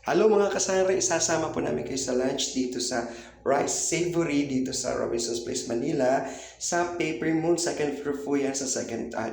Hello mga kasari, isasama po namin kayo sa lunch dito sa Rice Savory dito sa Robinson's Place, Manila. Sa Paper Moon, second floor po yan sa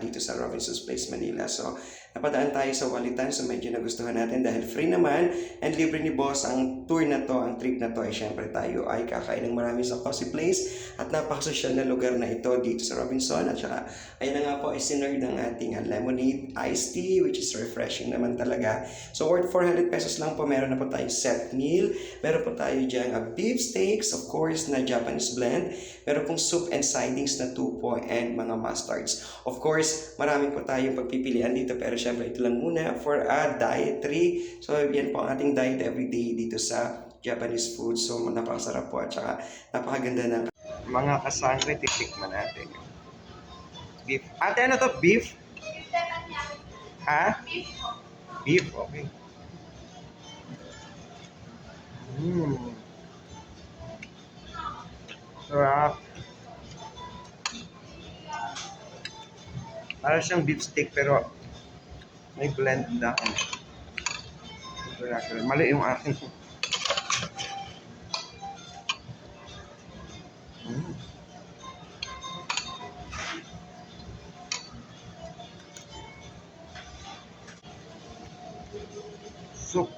dito sa Robinson's Place, Manila. So, napadaan tayo sa Walitan, so medyo nagustuhan natin dahil free naman and libre ni boss ang tour na to, ang trip na to ay syempre tayo ay kakain ng marami sa Cozy Place at napakasosyal na lugar na ito dito sa Robinson. At saka, ayun na nga po, isinerve ng ating lemonade iced tea which is refreshing naman talaga. So, worth 400 pesos lang po, meron na po tayong set meal. Meron po tayo dyan beef steaks, of course, na Japanese blend. Meron pong soup and sidings na tupo and mga mustards. Of course, marami po tayong pagpipilian dito pero syempre ito lang muna for a dietary. So, yan po ang ating diet everyday dito sa Japanese food. So, napakasarap po at saka napakaganda ng mga kasangre. Titikman natin. Beef. Ate, ano to? Beef? Ha? Beef, okay. Sarap. Para siyang beef steak pero may blend na international. Mali yung akin. Soup.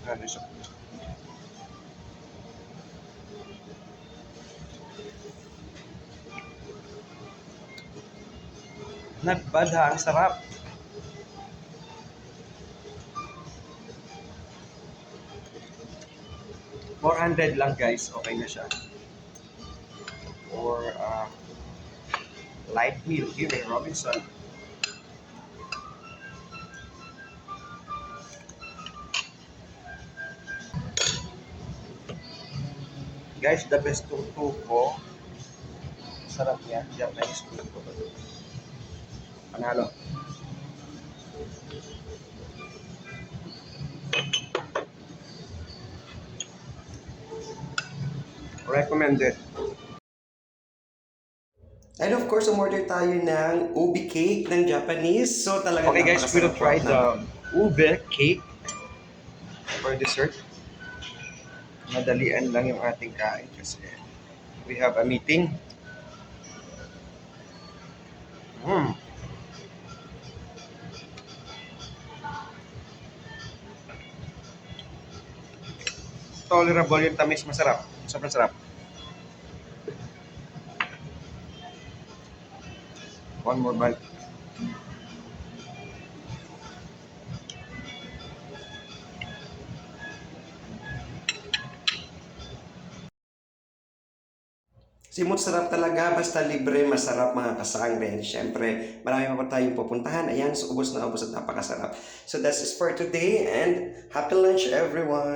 Ano soup? Not bad ha, ang sarap. $400 lang guys, okay na siya. For light meal here in Robinson. Guys, the best tuko. Sarap yan, Japanese tuko. Panalo. Recommended. And of course, umorder tayo ng ube cake ng Japanese. So talaga Okay guys, we'll try the ube cake for dessert. Madalian lang yung ating kain kasi we have a meeting. Tolerable yung tamis, masarap. Sobrang sarap. One more bite. Simot sarap talaga, basta libre, masarap mga kasangre. Siyempre, marami pa tayong pupuntahan. Ayan, so ubos na ubos at napakasarap. So that's it for today and happy lunch everyone!